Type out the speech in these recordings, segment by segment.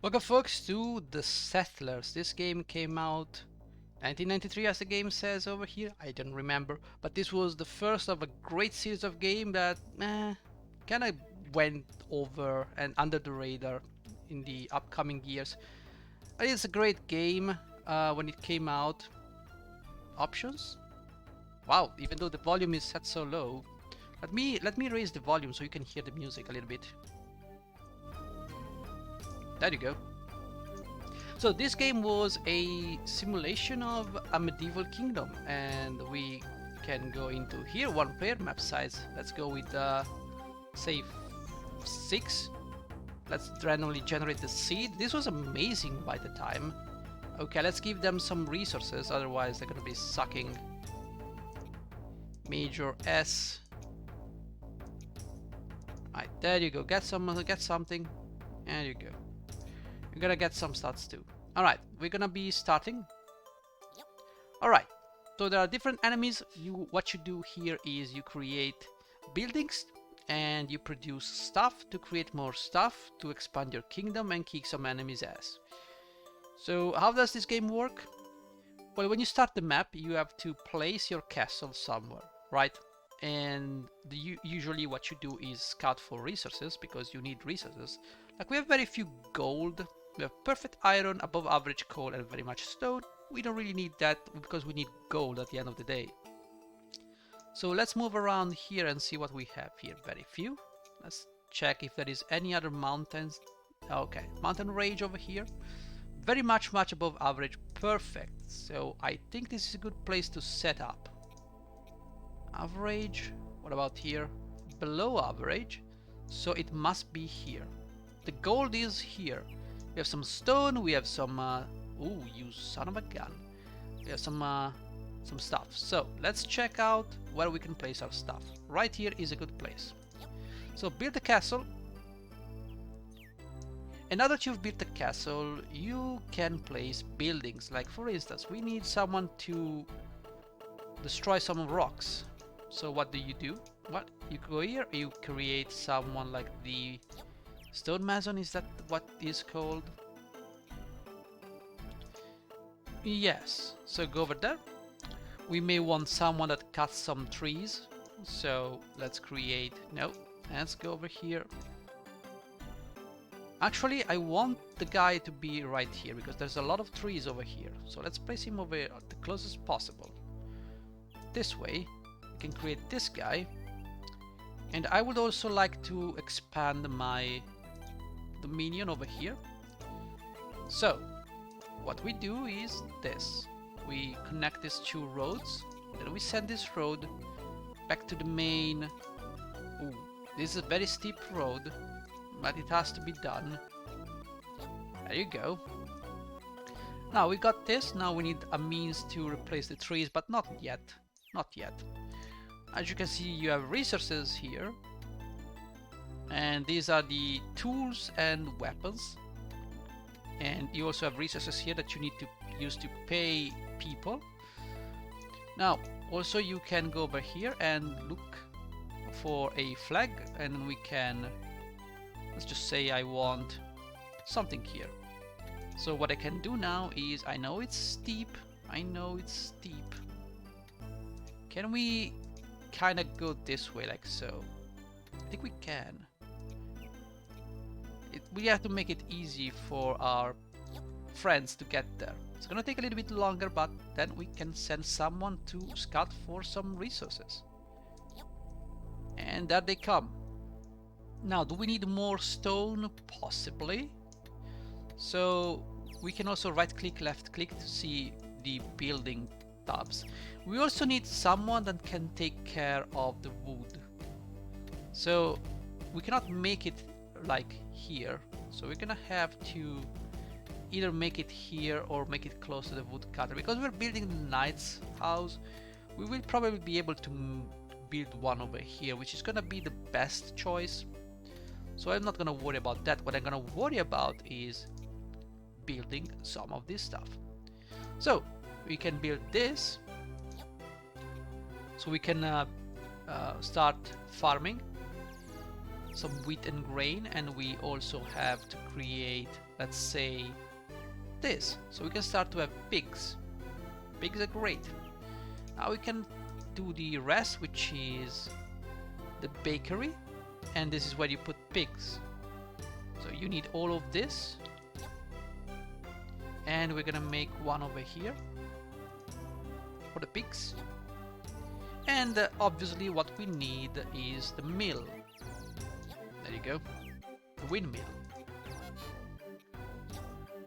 Welcome folks to The Settlers. This game came out 1993 as the game says over here. I don't remember, but this was the first of a great series of game that kind of went over and under the radar in the upcoming years. It's a great game when it came out. Options? Wow, even though the volume is set so low. Let me raise the volume so you can hear the music a little bit. There you go. So this game was a simulation of a medieval kingdom, and we can go into here, one player, map size. Let's go with say 6. Let's randomly generate the seed. This was amazing by the time. Okay, let's give them some resources, otherwise they're gonna be sucking. Major S. Right, there you go. Get something. There you go. You're gonna get some stats too. Alright, we're gonna be starting. Alright, so there are different enemies. What you do here is you create buildings and you produce stuff to create more stuff to expand your kingdom and kick some enemies' ass. So how does this game work? Well, when you start the map, you have to place your castle somewhere, right? And usually what you do is scout for resources, because you need resources. Like, we have very few gold, we have perfect iron, above average coal, and very much stone. We don't really need that because we need gold at the end of the day. So let's move around here and see what we have here. Very few. Let's check if there is any other mountains. Okay, mountain range over here. Very much above average. Perfect. So I think this is a good place to set up. Average. What about here? Below average. So it must be here. The gold is here. We have some stone. We have some. Ooh, you son of a gun. We have some stuff. So let's check out where we can place our stuff. Right here is a good place. So build a castle. And now that you've built a castle, you can place buildings. Like, for instance, we need someone to destroy some rocks. So what do? What? You go here, you create someone like the stonemason, is that what is called? Yes, so go over there. We may want someone that cuts some trees. So let's create, no, let's go over here. Actually, I want the guy to be right here because there's a lot of trees over here. So let's place him over the closest possible. This way, we can create this guy. And I would also like to expand my dominion over here. So, what we do is this. We connect these two roads. Then we send this road back to the main. Ooh, this is a very steep road, but it has to be done. There you go. Now we got this. Now we need a means to replace the trees, but not yet. Not yet. As you can see, you have resources here. And these are the tools and weapons. And you also have resources here that you need to use to pay people. Now, also you can go over here and look for a flag, and we can, let's just say I want something here. So what I can do now is, I know it's steep. Can we kind of go this way like so? I think we can. We have to make it easy for our friends to get there. It's gonna take a little bit longer, but then we can send someone to scout for some resources. And there they come. Now, do we need more stone? Possibly. So we can also right click, left click to see the building tabs. We also need someone that can take care of the wood. So we cannot make it like here. So we're gonna have to either make it here or make it close to the woodcutter. Because we're building the knight's house, we will probably be able to build one over here, which is gonna be the best choice. So I'm not gonna worry about that. What I'm gonna worry about is building some of this stuff. So we can build this. So we can start farming some wheat and grain, and we also have to create let's say, this. So we can start to have pigs. Pigs are great. Now we can do the rest, which is the bakery, and this is where you put pigs. So you need all of this, and we're gonna make one over here for the pigs. And obviously what we need is the mill. There you go, the windmill.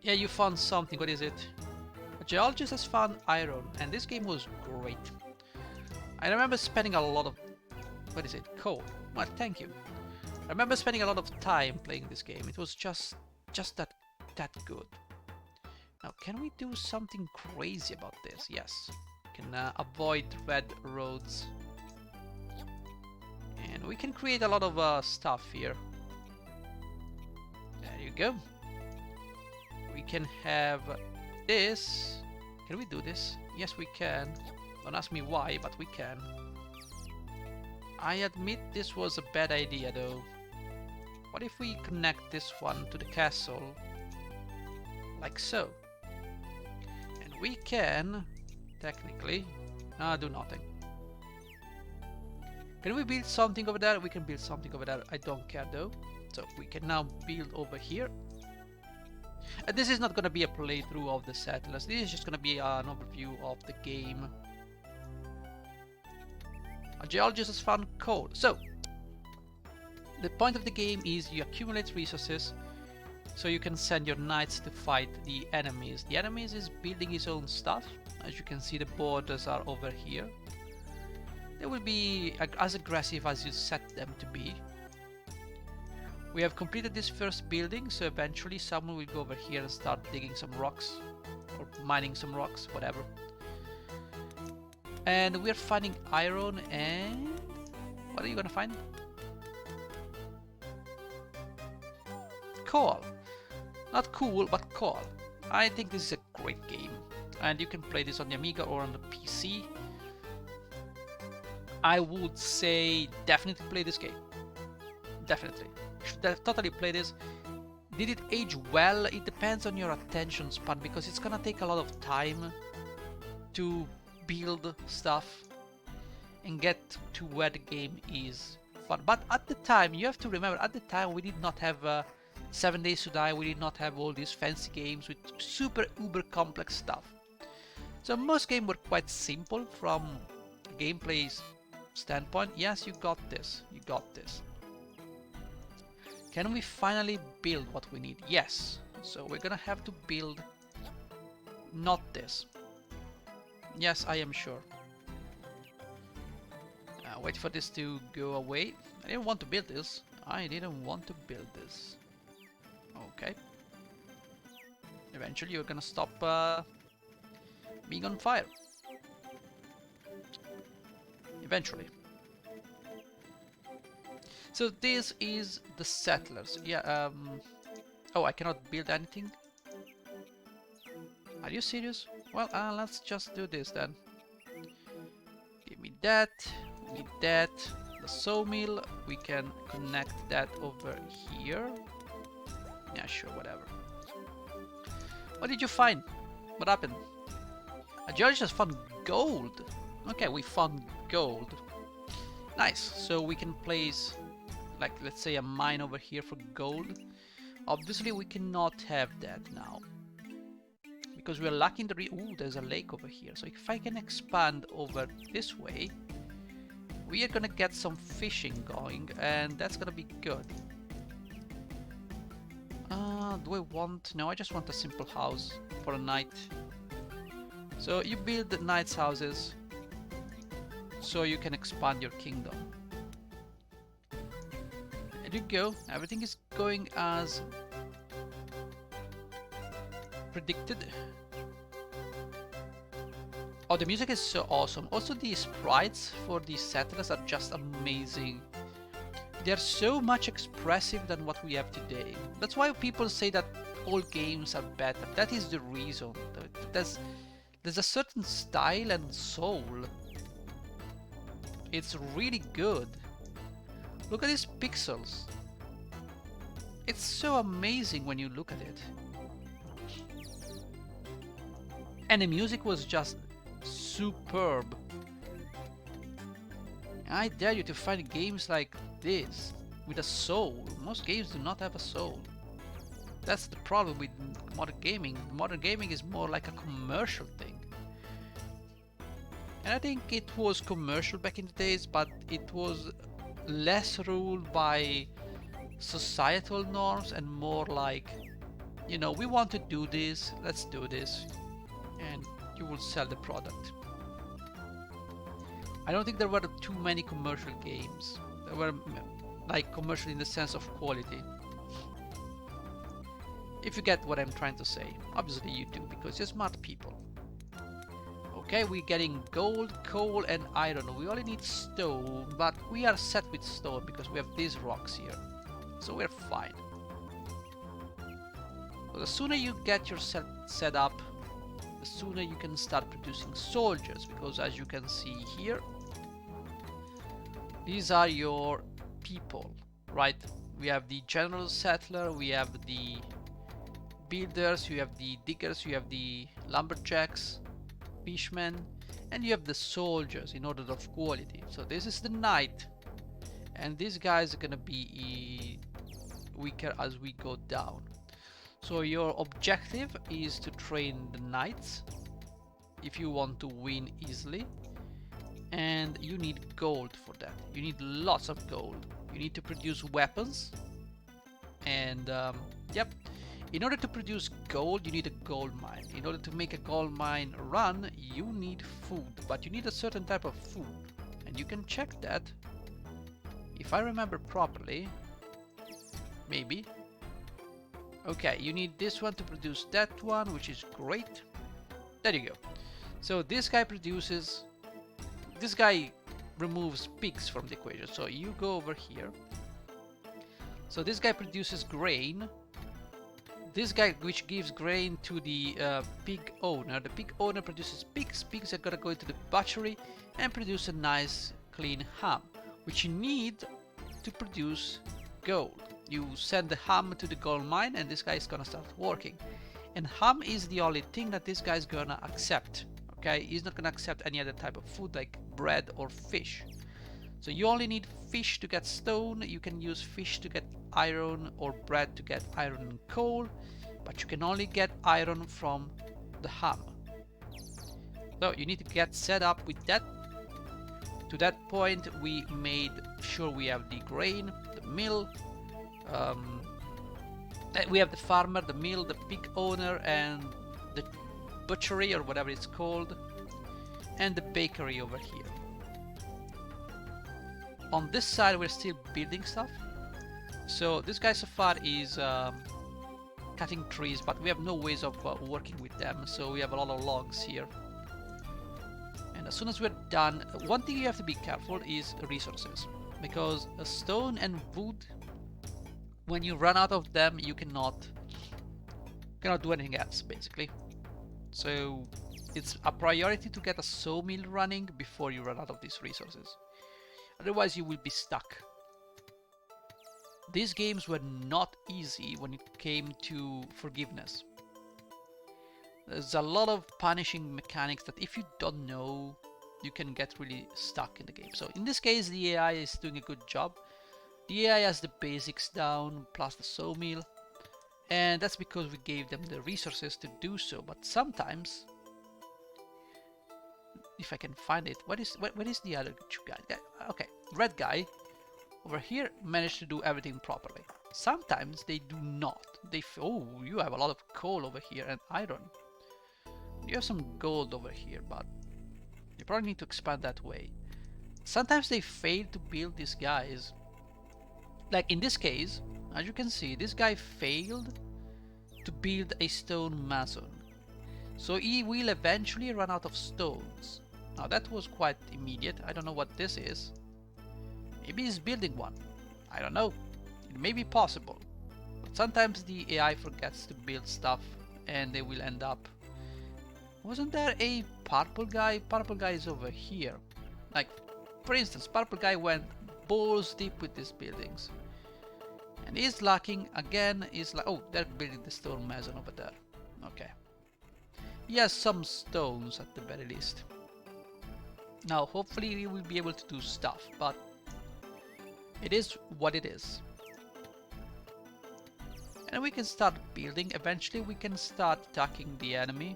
Yeah, you found something. What is it? A geologist has found iron, and this game was great. I remember spending a lot of, what is it, coal. Well, thank you. I remember spending a lot of time playing this game. It was just that good. Now, can we do something crazy about this? Yes. We can avoid red roads. And we can create a lot of stuff here. There you go. We can have this. Can we do this? Yes, we can. Don't ask me why, but we can. I admit this was a bad idea though. What if we connect this one to the castle? Like so. And we can, technically, do nothing. Can we build something over there? We can build something over there. I don't care though. So we can now build over here. And this is not going to be a playthrough of the settlers. This is just going to be an overview of the game. A geologist has found coal. So, the point of the game is you accumulate resources so you can send your knights to fight the enemies. The enemies is building his own stuff. As you can see, the borders are over here. They will be as aggressive as you set them to be. We have completed this first building, so eventually someone will go over here and start digging some rocks or mining some rocks, whatever. And we're finding iron, and what are you gonna find? Coal. Not cool, but coal. I think this is a great game, and you can play this on the Amiga or on the PC. I would say definitely play this game. Definitely. You should totally play this. Did it age well? It depends on your attention span, because it's gonna take a lot of time to build stuff and get to where the game is fun. But at the time, you have to remember, at the time we did not have 7 Days to Die, we did not have all these fancy games with super uber complex stuff. So most games were quite simple from gameplay's standpoint. Yes, you got this, you got this. Can we finally build what we need? Yes. So we're gonna have to build not this. Yes, I am sure. Wait for this to go away. I didn't want to build this. I didn't want to build this. Okay. Eventually you're gonna stop being on fire. Eventually. So this is the settlers. Yeah, oh, I cannot build anything? Are you serious? Well, let's just do this then. Give me that, need that, the sawmill, we can connect that over here. Yeah, sure, whatever. What did you find? What happened? A geologist has found gold. Okay, we found gold. Nice, so we can place, like, let's say a mine over here for gold. Obviously we cannot have that now, because we are lacking the ooh, there's a lake over here. So if I can expand over this way, we are gonna get some fishing going, and that's gonna be good. Do I want... no, I just want a simple house for a knight. So you build the knight's houses so you can expand your kingdom. There you go, everything is going as predicted. Oh, the music is so awesome. Also, the sprites for the settlers are just amazing. They're so much expressive than what we have today. That's why people say that all games are better. That is the reason. There's a certain style and soul. It's really good. Look at these pixels. It's so amazing when you look at it. And the music was just superb. I dare you to find games like this with a soul. Most games do not have a soul. That's the problem with modern gaming. Modern gaming is more like a commercial thing. And I think it was commercial back in the days, but it was less ruled by societal norms and more like, you know, we want to do this, let's do this, and you will sell the product. I don't think there were too many commercial games. There were like commercial in the sense of quality. If you get what I'm trying to say. Obviously you do, because you're smart people. Okay, we're getting gold, coal and iron. We only need stone, but we are set with stone because we have these rocks here. So we're fine. So the sooner you get yourself set up, the sooner you can start producing soldiers, because as you can see here, these are your people, right? We have the general settler, we have the builders, you have the diggers, you have the lumberjacks, fishmen, and you have the soldiers in order of quality. So this is the knight, and these guys are gonna be weaker as we go down. So your objective is to train the knights if you want to win easily, and you need gold for that. You need lots of gold. You need to produce weapons, and yep, in order to produce gold you need a gold mine. In order to make a gold mine run you need food, but you need a certain type of food, and you can check that if I remember properly. Maybe. Okay, you need this one to produce that one, which is great. There you go. So this guy produces, this guy removes pigs from the equation. So you go over here. So this guy produces grain. This guy, which gives grain to the pig owner. The pig owner produces pigs. Pigs are gonna go into the butchery and produce a nice clean ham, which you need to produce gold. You send the ham to the gold mine and this guy is gonna start working. And ham is the only thing that this guy is gonna accept. Okay, he's not gonna accept any other type of food like bread or fish. So you only need fish to get stone. You can use fish to get iron or bread to get iron and coal, but you can only get iron from the ham. So you need to get set up with that. To that point we made sure we have the grain, the mill, we have the farmer, the mill, the pig owner, and the butchery or whatever it's called, and the bakery over here. On this side we're still building stuff. So this guy so far is cutting trees, but we have no ways of working with them, so we have a lot of logs here. And as soon as we're done, one thing you have to be careful is resources, because stone and wood, when you run out of them you cannot do anything else basically. So it's a priority to get a sawmill running before you run out of these resources, otherwise you will be stuck. These games were not easy when it came to forgiveness. There's a lot of punishing mechanics that if you don't know you can get really stuck in the game. So in this case the AI is doing a good job. The AI has the basics down plus the sawmill, and that's because we gave them the resources to do so. But sometimes, if I can find it, what is the other guy? Okay, red guy over here managed to do everything properly. Sometimes they do not. Oh, you have a lot of coal over here and iron. You have some gold over here, but you probably need to expand that way. Sometimes they fail to build these guys. Like in this case, as you can see, this guy failed to build a stone mason. So he will eventually run out of stones. Now that was quite immediate. I don't know what this is. Maybe he's building one. I don't know. It may be possible. But sometimes the AI forgets to build stuff and they will end up... Wasn't there a purple guy? Purple guy is over here. Like, for instance, purple guy went balls deep with these buildings. And he's lacking again. Is like, oh, they're building the stone mason over there. Okay. He has some stones at the very least. Now, hopefully, we will be able to do stuff, but it is what it is. And we can start building. Eventually, we can start attacking the enemy.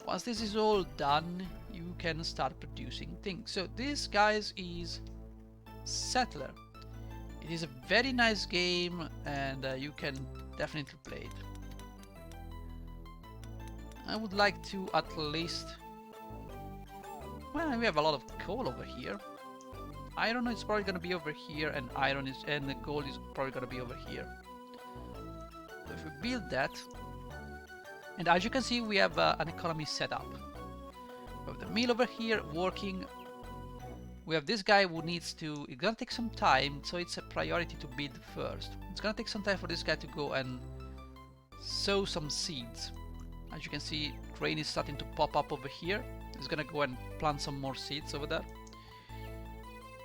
Once this is all done, you can start producing things. So this, guys, is Settler. It is a very nice game, and you can definitely play it. I would like to at least... Well, we have a lot of coal over here. Iron is probably going to be over here, and the gold is probably going to be over here. So if we build that, and as you can see, we have an economy set up. We have the mill over here working. We have this guy who needs to... It's gonna take some time, so it's a priority to build first. It's gonna take some time for this guy to go and sow some seeds. As you can see, grain is starting to pop up over here. He's gonna go and plant some more seeds over there.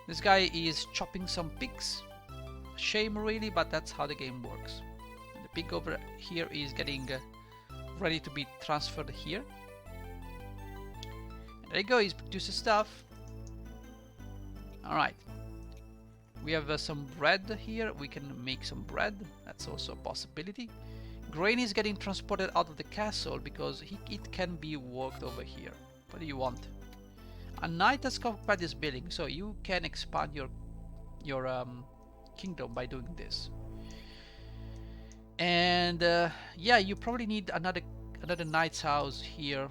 This guy is chopping some pigs. Shame really, but that's how the game works. And the pig over here is getting ready to be transferred here. And there you go, he's produces stuff. Alright. We have some bread here. We can make some bread. That's also a possibility. Grain is getting transported out of the castle because it can be worked over here. What do you want? A knight has occupied this building, so you can expand your kingdom by doing this. And yeah, you probably need another knight's house here.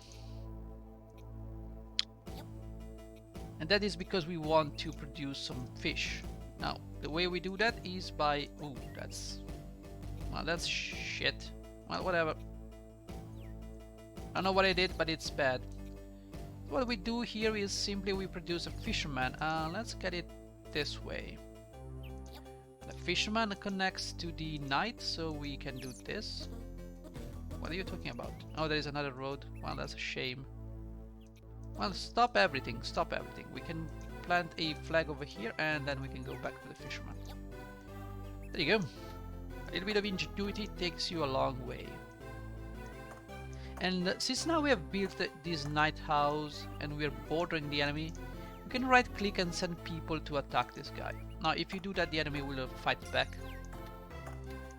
And that is because we want to produce some fish. Now, the way we do that is by... Ooh, that's shit. Well, whatever. I don't know what I did, but it's bad. What we do here is simply we produce a fisherman. Let's get it this way. The fisherman connects to the knight, so we can do this. What are you talking about? Oh, there is another road. Well, that's a shame. Well, stop everything, stop everything. We can plant a flag over here and then we can go back to the fisherman. There you go. A little bit of ingenuity takes you a long way. And since now we have built this night house and we are bordering the enemy, we can right click and send people to attack this guy. Now if you do that, the enemy will fight back.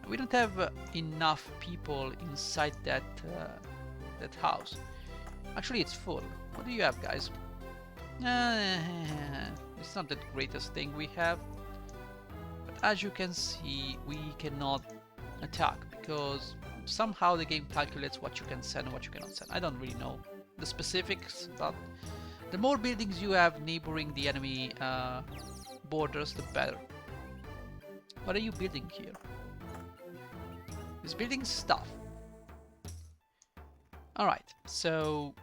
We don't have enough people inside that house. Actually, it's full. What do you have, guys? It's not the greatest thing we have. But as you can see, we cannot attack because somehow the game calculates what you can send and what you cannot send. I don't really know the specifics, but the more buildings you have neighboring the enemy borders, the better. What are you building here? It's building stuff. Alright, so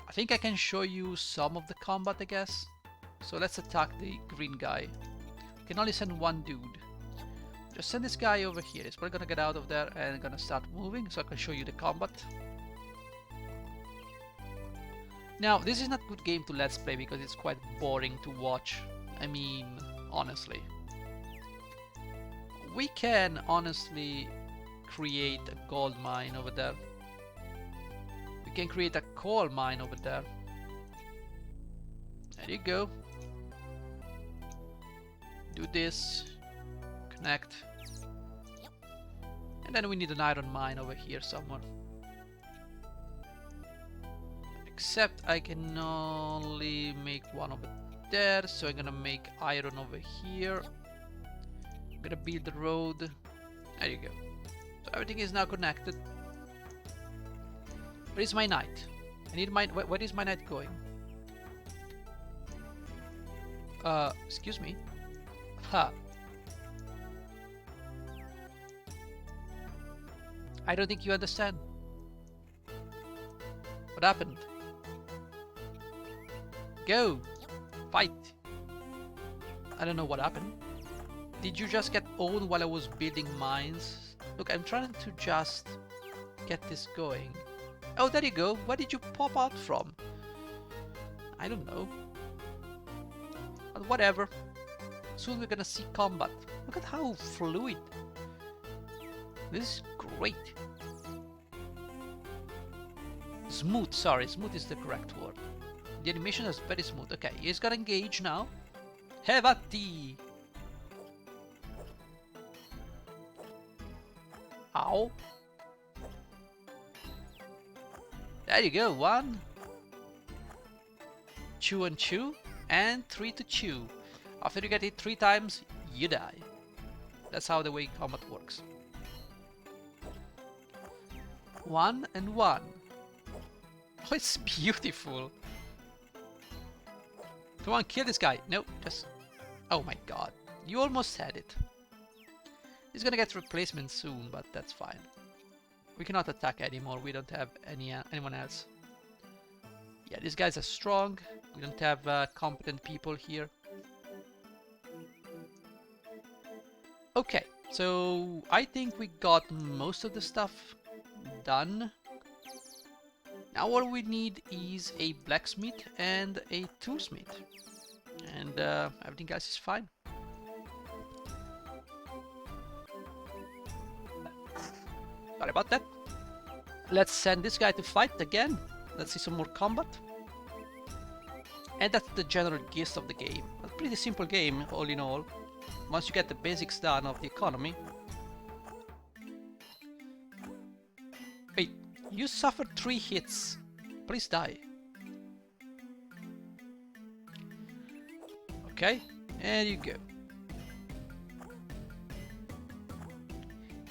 I think I can show you some of the combat, I guess. So let's attack the green guy. We can only send one dude. Just send this guy over here. He's probably gonna get out of there and gonna start moving, so I can show you the combat. Now, this is not a good game to let's play because it's quite boring to watch. I mean, honestly. We can honestly create a gold mine over there. We can create a coal mine over there. There you go. Do this. Connect. And then we need an iron mine over here somewhere. Except I can only make one over there, so I'm gonna make iron over here. I'm gonna build the road. There you go. So everything is now connected. Where is my knight? I need my... Where is my knight going? Excuse me? Ha. I don't think you understand. What happened? Go! Fight! I don't know what happened. Did you just get owned while I was building mines? Look, I'm trying to just get this going. Oh, there you go. Where did you pop out from? I don't know. But whatever. Soon we're gonna see combat. Look at how fluid. This is great. Smooth, sorry, smooth is the correct word. The animation is very smooth. Okay, he's gonna engage now. Have at thee! Ow. There you go, 1, 2 and chew, and 3 to chew. After you get hit 3 times, you die. That's how the way combat works. 1 and 1. Oh, it's beautiful. Come on, kill this guy. No, just... Oh my god. You almost had it. He's gonna get replacement soon, but that's fine. We cannot attack anymore. We don't have anyone else. Yeah, these guys are strong. We don't have competent people here. Okay, so I think we got most of the stuff done. Now all we need is a blacksmith and a toolsmith. And everything else is fine. Sorry about that. Let's send this guy to fight again. Let's see some more combat. And that's the general gist of the game. A pretty simple game, all in all. Once you get the basics done of the economy. Wait, you suffered 3 hits. Please die. Okay, there you go.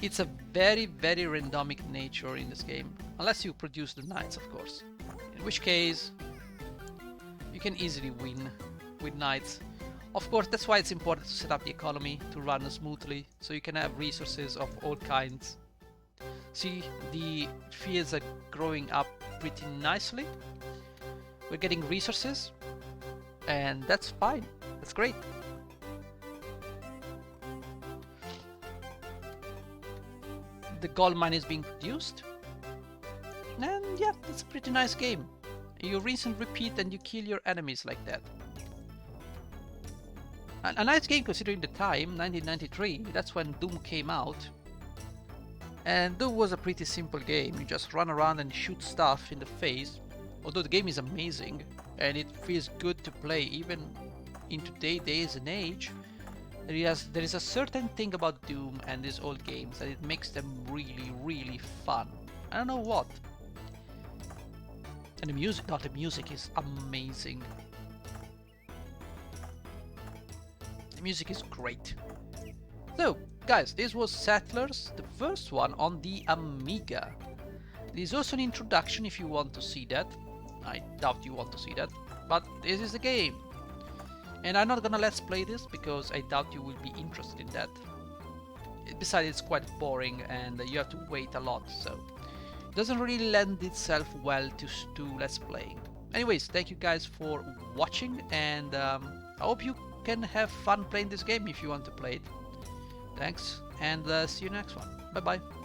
It's a very, very randomic nature in this game. Unless you produce the knights, of course. In which case, you can easily win with knights. Of course, that's why it's important to set up the economy to run smoothly, so you can have resources of all kinds. See, the fields are growing up pretty nicely. We're getting resources, and that's fine. That's great. The gold mine is being produced. And yeah, it's a pretty nice game. You rinse and repeat and you kill your enemies like that. A nice game considering the time, 1993, that's when Doom came out. And Doom was a pretty simple game, you just run around and shoot stuff in the face. Although the game is amazing and it feels good to play even in today's days and age. There is a certain thing about Doom and these old games that it makes them really, really fun. I don't know what. And the music is amazing. The music is great. So, guys, this was Settlers, the first one on the Amiga. There is also an introduction if you want to see that. I doubt you want to see that, but this is the game. And I'm not gonna let's play this because I doubt you will be interested in that. Besides, it's quite boring and you have to wait a lot, so it doesn't really lend itself well to let's playing. Anyways, thank you guys for watching, and I hope you can have fun playing this game if you want to play it. Thanks, and see you next one. Bye bye.